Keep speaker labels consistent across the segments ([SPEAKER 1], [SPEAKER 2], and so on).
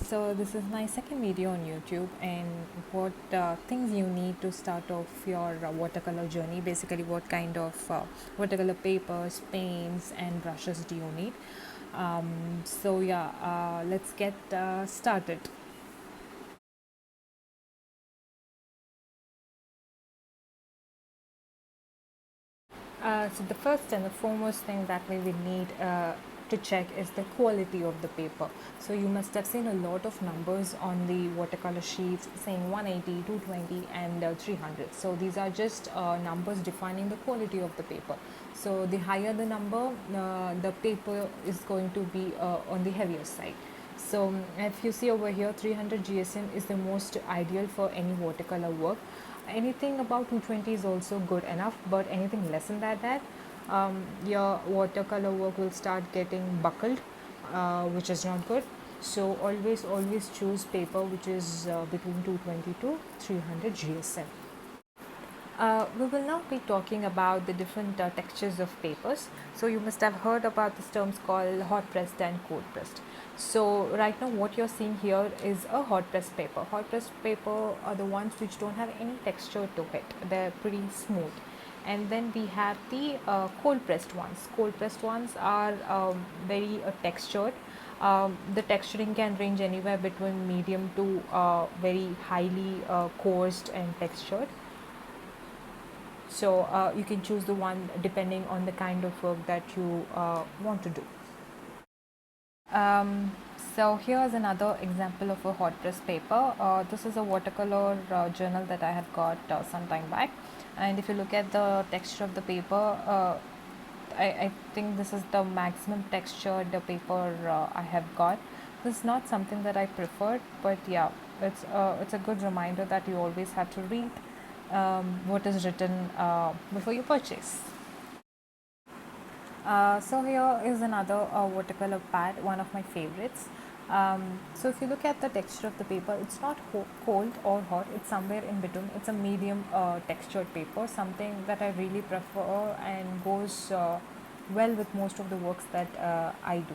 [SPEAKER 1] So this is my second video on YouTube, and what things you need to start off your watercolor journey. Basically, what kind of watercolor papers, paints, and brushes do you need? Let's get started. So the first and the foremost thing that we will need to check is the quality of the paper. So you must have seen a lot of numbers on the watercolor sheets saying 180, 220 and 300. So these are just numbers defining the quality of the paper. So the higher the number, the paper is going to be on the heavier side. So if you see over here, 300 GSM is the most ideal for any watercolor work. Anything about 220 is also good enough, but anything less than that, your watercolor work will start getting buckled, which is not good. So always choose paper which is between 220 to 300 GSM. We will now be talking about the different textures of papers. So you must have heard about these terms called hot pressed and cold pressed. So right now what you're seeing here is a hot pressed paper. Hot pressed paper are the ones which don't have any texture to it. They're pretty smooth. And then we have the cold pressed ones. Cold pressed ones are very textured. The texturing can range anywhere between medium to very highly coarse and textured. So you can choose the one depending on the kind of work that you want to do. Um, so here's another example of a hot press paper. This is a watercolor journal that I have got some time back, and if you look at the texture of the paper, I think this is the maximum textured paper I have got. This is not something that I preferred, but yeah, it's a good reminder that you always have to read what is written before you purchase. So here is another watercolor pad, one of my favorites. So if you look at the texture of the paper, it's not cold or hot, it's somewhere in between. It's a medium textured paper, something that I really prefer and goes well with most of the works that I do.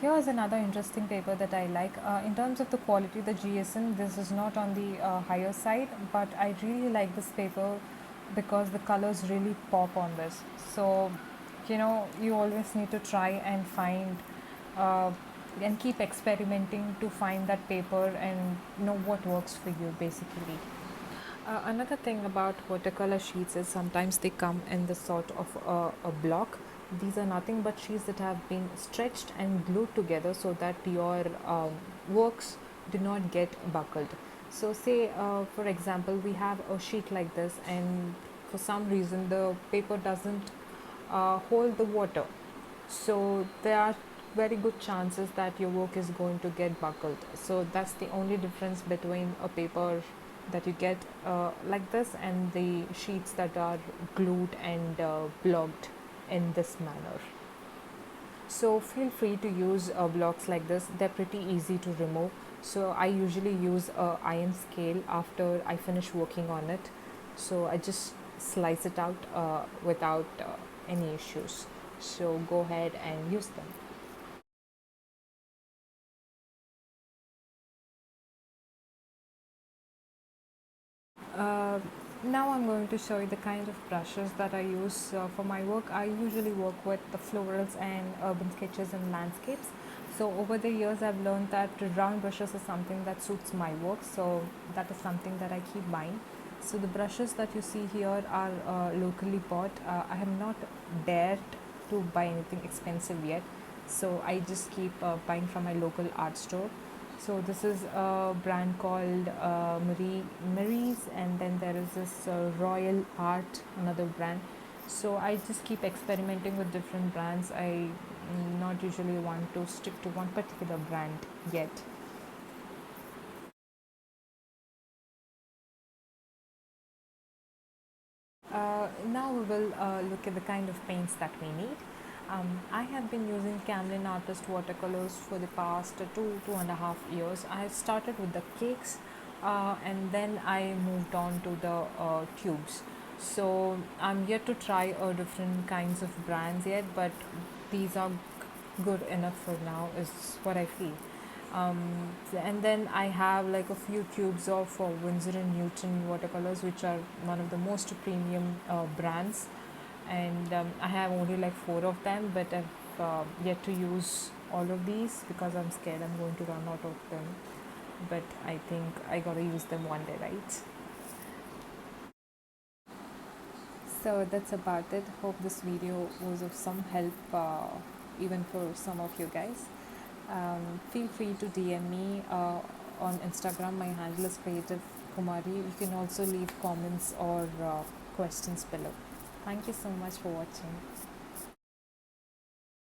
[SPEAKER 1] Here's another interesting paper that I like. In terms of the quality, the GSM, this is not on the higher side, but I really like this paper because the colors really pop on this. So, you always need to try and find uh, and keep experimenting to find that paper and know what works for you basically. Another thing about watercolor sheets is sometimes they come in the sort of a block. These are nothing but sheets that have been stretched and glued together so that your works do not get buckled. So, say for example, we have a sheet like this, and for some reason the paper doesn't hold the water. So, there are very good chances that your work is going to get buckled. So, that's the only difference between a paper that you get like this and the sheets that are glued and blocked in this manner. So feel free to use blocks like this. They're pretty easy to remove. So I usually use a iron scale after I finish working on it. So I just slice it out without any issues. So go ahead and use them. Uh, Now I'm going to show you the kind of brushes that I use for my work. I usually work with the florals and urban sketches and landscapes. So over the years I've learned that round brushes is something that suits my work. So that is something that I keep buying. So the brushes that you see here are locally bought. I have not dared to buy anything expensive yet. So I just keep buying from my local art store. So this is a brand called Marie's, and then there is this Royal Art, another brand. So I just keep experimenting with different brands. I not usually want to stick to one particular brand yet. Now we will look at the kind of paints that we need. I have been using Camlin Artist watercolors for the past 2.5 years. I started with the cakes and then I moved on to the tubes. So I'm yet to try different kinds of brands yet, but these are good enough for now, is what I feel. um, and then I have like a few tubes of Winsor and Newton watercolors, which are one of the most premium brands, and I have only like four of them, but I've yet to use all of these because I'm scared I'm going to run out of them. But I think I gotta use them one day, right? So that's about it. Hope this video was of some help, even for some of you guys. Feel free to DM me on Instagram. My handle is Creative Kumari. You can also leave comments or questions below. Thank you so much for watching.